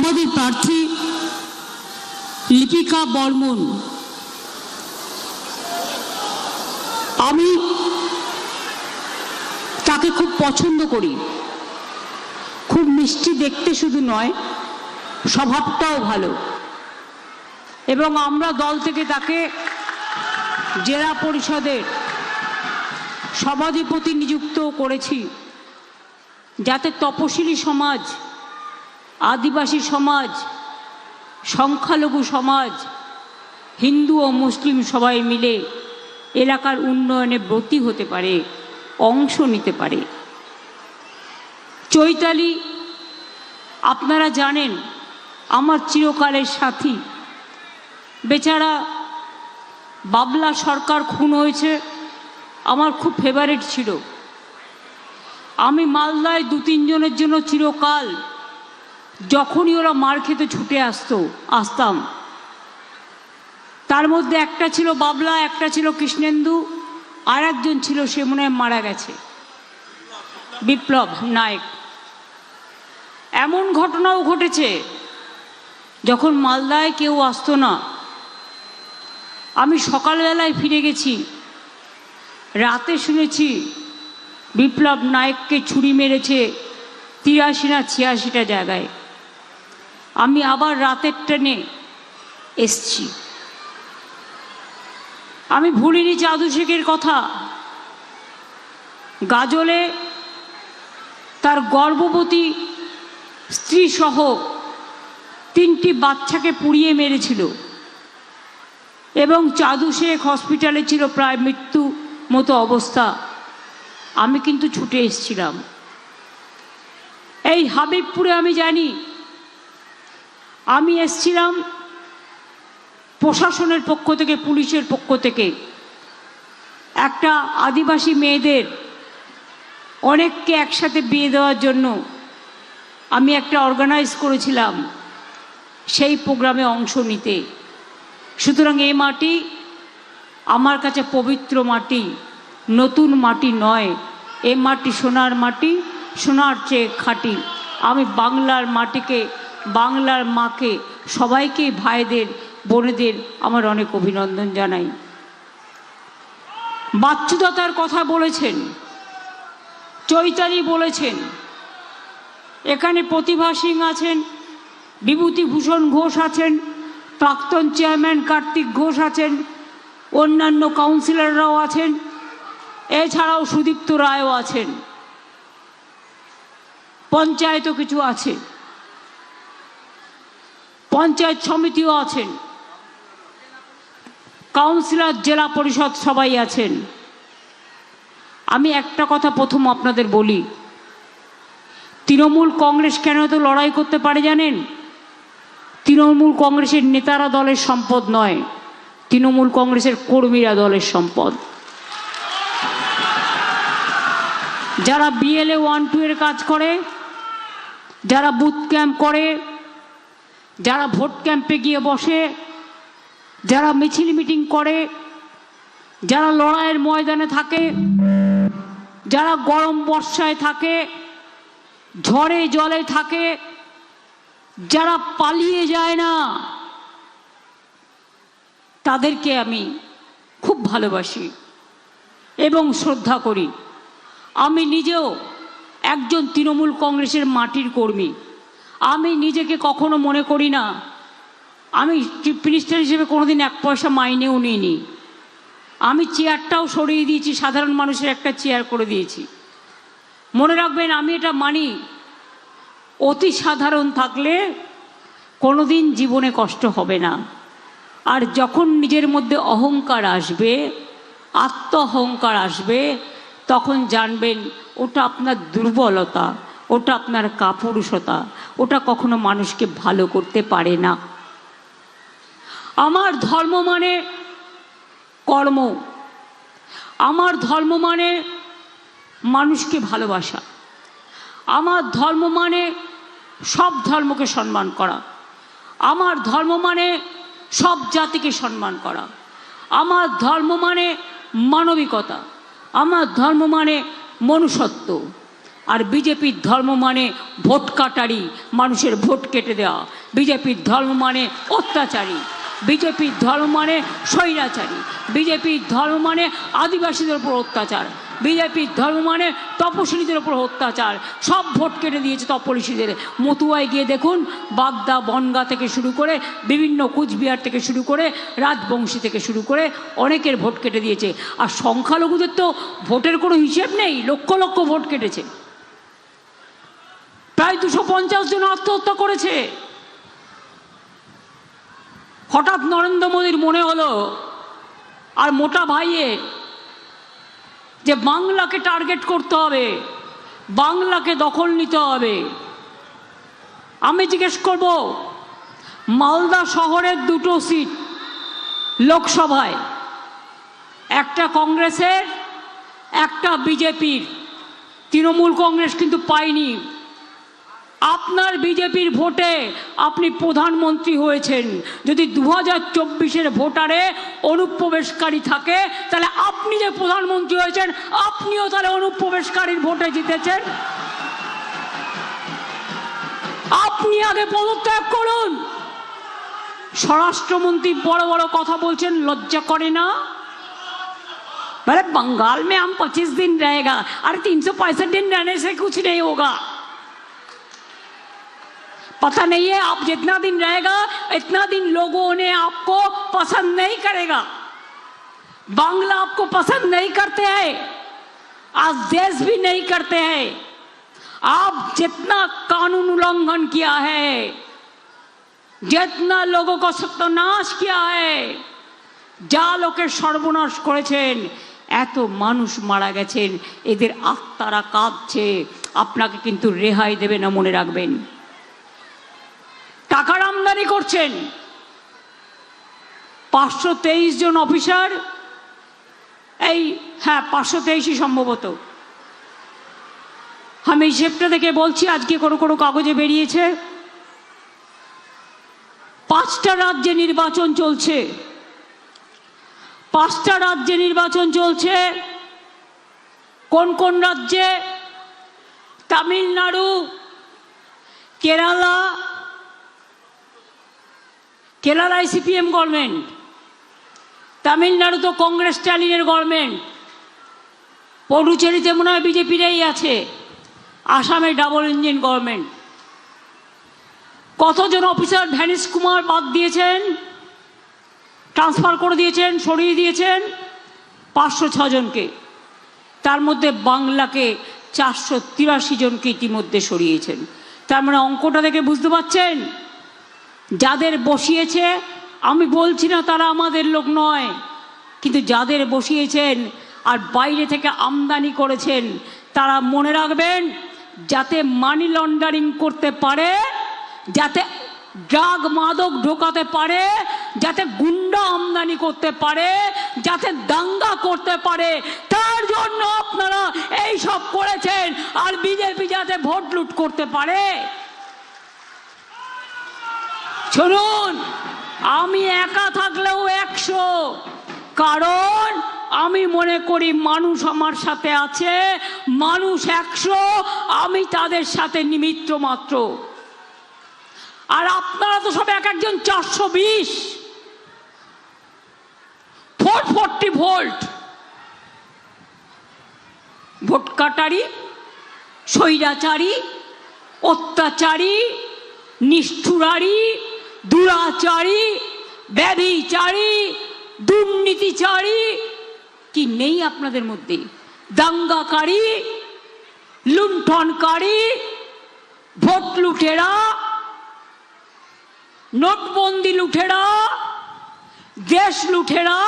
আমাদের প্রার্থী লিপিকা বর্মন। আমি তাকে খুব পছন্দ করি, খুব মিষ্টি দেখতে শুধু নয়, স্বভাবটাও ভালো। এবং আমরা দল থেকে তাকে জেলা পরিষদের সভাধিপতি নিযুক্ত করেছি, যাতে তপশিলি সমাজ, আদিবাসী সমাজ, সংখ্যালঘু সমাজ, হিন্দু ও মুসলিম সবাই মিলে এলাকার উন্নয়নে ব্রতী হতে পারে, অংশ নিতে পারে। চৈতালি আপনারা জানেন আমার চিরকালের সাথী। বেচারা বাবলা সরকার খুন হয়েছে, আমার খুব ফেভারিট ছিল। আমি মালদায় 2-3 জনের জন্য চিরকাল যখনই ওরা মার খেতে ছুটে আসতাম। তার মধ্যে একটা ছিল বাবলা, একটা ছিল কৃষ্ণেন্দু, আর একজন ছিল, সে মনে হয় মারা গেছে, বিপ্লব নায়ক। এমন ঘটনাও ঘটেছে যখন মালদায় কেউ আসতো না, আমি সকালবেলায় ফিরে গেছি, রাতে শুনেছি বিপ্লব নায়ককে ছুরি মেরেছে 83 না 86টা জায়গায়। আমি আবার রাতের ট্রেনে এসছি। আমি ভুলিনি চাঁদু শেখের কথা। গাজলে তার গর্ভবতী স্ত্রী সহ 3টি বাচ্চাকে পুড়িয়ে মেরেছিল এবং চাঁদু শেখ হসপিটালে ছিল, প্রায় মৃত্যু মতো অবস্থা। আমি কিন্তু ছুটে এসেছিলাম। এই হাবিবপুরে আমি জানি, আমি এসেছিলাম প্রশাসনের পক্ষ থেকে, পুলিশের পক্ষ থেকে। একটা আদিবাসী মেয়েদের অনেককে একসাথে বিয়ে দেওয়ার জন্য আমি একটা অর্গানাইজ করেছিলাম, সেই প্রোগ্রামে অংশ নিতে। সুতরাং এই মাটি আমার কাছে পবিত্র মাটি, নতুন মাটি নয়। এ মাটি সোনার মাটি, সোনার চেয়ে খাঁটি। আমি বাংলার মাটিকে, বাংলার মাকে, সবাইকে, ভাইদের বোনেদের আমার অনেক অভিনন্দন জানাই। বাচ্চুদাতার কথা বলেছেন, চৈতালি বলেছেন, এখানে প্রতিভা সিং আছেন, বিভূতিভূষণ ঘোষ আছেন, প্রাক্তন চেয়ারম্যান কার্তিক ঘোষ আছেন, অন্যান্য কাউন্সিলররাও আছেন, এছাড়াও সুদীপ্ত রায়ও আছেন, পঞ্চায়েতও কিছু আছে, পঞ্চায়েত সমিতিও আছেন, কাউন্সিলর, জেলা পরিষদ সবাই আছেন। আমি একটা কথা প্রথম আপনাদের বলি, তৃণমূল কংগ্রেস কেন তো লড়াই করতে পারে জানেন? তৃণমূল কংগ্রেসের নেতারা দলের সম্পদ নয়, তৃণমূল কংগ্রেসের কর্মীরা দলের সম্পদ। যারা BLA 1-2 এর কাজ করে, যারা বুথ ক্যাম্প করে, যারা ভোট ক্যাম্পে গিয়ে বসে, যারা মিছিল মিটিং করে, যারা লড়াইয়ের ময়দানে থাকে, যারা গরম বর্ষায় থাকে, ঝড়ে জলে থাকে, যারা পালিয়ে যায় না, তাদেরকে আমি খুব ভালোবাসি এবং শ্রদ্ধা করি। আমি নিজেও একজন তৃণমূল কংগ্রেসের মাটির কর্মী। আমি নিজেকে কখনো মনে করি না, আমি চিফ মিনিস্টার হিসেবে কোনোদিন 1 পয়সা মাইনেও নিইনি। আমি চেয়ারটাও সরিয়ে দিয়েছি, সাধারণ মানুষের একটা চেয়ার করে দিয়েছি। মনে রাখবেন, আমি এটা মানি, অতি সাধারণ থাকলে কোনোদিন জীবনে কষ্ট হবে না। আর যখন নিজের মধ্যে অহংকার আসবে, আত্ম অহংকার আসবে, তখন জানবেন ওটা আপনার দুর্বলতা, ওটা আপনার কাপুরুষতা, ওটা কখনো মানুষকে ভালো করতে পারে না। আমার ধর্ম মানে কর্ম, আমার ধর্ম মানে মানুষকে ভালোবাসা, আমার ধর্ম মানে সব ধর্মকে সম্মান করা, আমার ধর্ম মানে সব জাতিকে সম্মান করা, আমার ধর্ম মানে মানবিকতা, আমার ধর্ম মানে মনুষ্যত্ব। আর বিজেপির ধর্ম মানে ভোট কাটারি, মানুষের ভোট কেটে দেওয়া। বিজেপির ধর্ম মানে অত্যাচারী, বিজেপির ধর্ম মানে স্বৈরাচারী, বিজেপির ধর্ম মানে আদিবাসীদের উপর অত্যাচার, বিজেপির ধর্ম মানে তপশিলীদের উপর অত্যাচার। সব ভোট কেটে দিয়েছে তপশিলীদের। মতুয়ায় গিয়ে দেখুন, বাগদা বনগা থেকে শুরু করে বিভিন্ন কুচবিহার থেকে শুরু করে রাজবংশী থেকে শুরু করে অনেকের ভোট কেটে দিয়েছে। আর সংখ্যালঘুদের তো ভোটের কোনো হিসেব নেই, লক্ষ লক্ষ ভোট কেটেছে। প্রায় 250 জন আত্মহত্যা করেছে। হঠাৎ নরেন্দ্র মোদীর মনে হলো আর মোটা ভাইয়ে যে বাংলাকে টার্গেট করতে হবে, বাংলাকে দখল নিতে হবে। আমি জিজ্ঞেস করব, মালদা শহরের 2টো সিট লোকসভায়, একটা কংগ্রেসের একটা বিজেপির, তৃণমূল কংগ্রেস কিন্তু পায়নি। আপনার বিজেপির ভোটে আপনি প্রধানমন্ত্রী হয়েছেন। যদি 2024-এর ভোটারে অনুপ্রবেশকারী থাকে, তাহলে আপনি যে প্রধানমন্ত্রী হয়েছেন আপনিও তাহলে অনুপ্রবেশকারীর ভোটে জিতেছেন। আপনি আগে পদত্যাগ করুন। স্বরাষ্ট্রমন্ত্রী বড় বড় কথা বলছেন, লজ্জা করে না? বলে बंगाल में हम 25 दिन रहेगा। अरे 365 दिन रहने से कुछ नहीं होगा। पता नहीं है, आप जितना दिन रहेगा इतना दिन लोगों ने आपको पसंद नहीं करेगा। बांग्ला आपको पसंद नहीं करते हैं, आज देश भी नहीं करते हैं। आप जितना कानून उल्लंघन किया है, जितना लोगों को सत्यानाश किया है, যা লোকের সর্বনাশ করেছেন, এত মানুষ মারা গেছেন, এদের আত্মারা কাঁদছে। আপনাকে কিন্তু রেহাই দেবে না, মনে রাখবেন। টাকার আমদানি করছেন। 523 জন অফিসার, এই 523ই সম্ভবত, আমি হিসেবটা দেখে বলছি, আজকে কোনো কোনো কাগজে বেরিয়েছে। 5টা রাজ্যে নির্বাচন চলছে, 5টা রাজ্যে নির্বাচন চলছে। কোন কোন রাজ্যে? তামিলনাড়ু, কেরালা, কেরালায় সিপিএম গভর্নমেন্ট, তামিলনাড়ু তো কংগ্রেস স্ট্যালিনের গভর্নমেন্ট, পডুচেরিতে মনে হয় বিজেপিরই আছে, আসামে ডাবল ইঞ্জিন গভর্নমেন্ট। কতজন অফিসার ধ্যানিশ কুমার বাদ দিয়েছেন, ট্রান্সফার করে দিয়েছেন, সরিয়ে দিয়েছেন? 506 জনকে। তার মধ্যে বাংলাকে 483 জনকে ইতিমধ্যে সরিয়েছেন। তার মানে অঙ্কটা দেখে বুঝতে পারছেন, যাদের বসিয়েছে, আমি বলছি না তারা আমাদের লোক নয়, কিন্তু যাদের বসিয়েছেন আর বাইরে থেকে আমদানি করেছেন, তারা মনে রাখবেন, যাতে মানি লন্ডারিং করতে পারে, যাতে ড্রাগ মাদক ঢোকাতে পারে, যাতে গুন্ডা আমদানি করতে পারে, যাতে দাঙ্গা করতে পারে, তার জন্য আপনারা এই সব করেছেন। আর বিজেপি যাতে ভোট লুট করতে পারে। শুনুন, আমি একা থাকলেও 100, কারণ আমি মনে করি মানুষ আমার সাথে আছে। মানুষ 100, আমি তাদের সাথে নিমিত্ত মাত্র। আর আপনারা তো সব এক একজন 420, 440 ভোল্ট। ভোট কাটারি, স্বৈরাচারী, অত্যাচারী, নিষ্ঠুরারি, দুরাচারী, ব্যভিচারী, দুর্নীতিচারী কি নেই আপনাদের মধ্যে? দাঙ্গাকারী, লুণ্ঠনকারী, ভোট লুটেরা, নোটবন্দি লুটেরা, দেশ লুটেরা,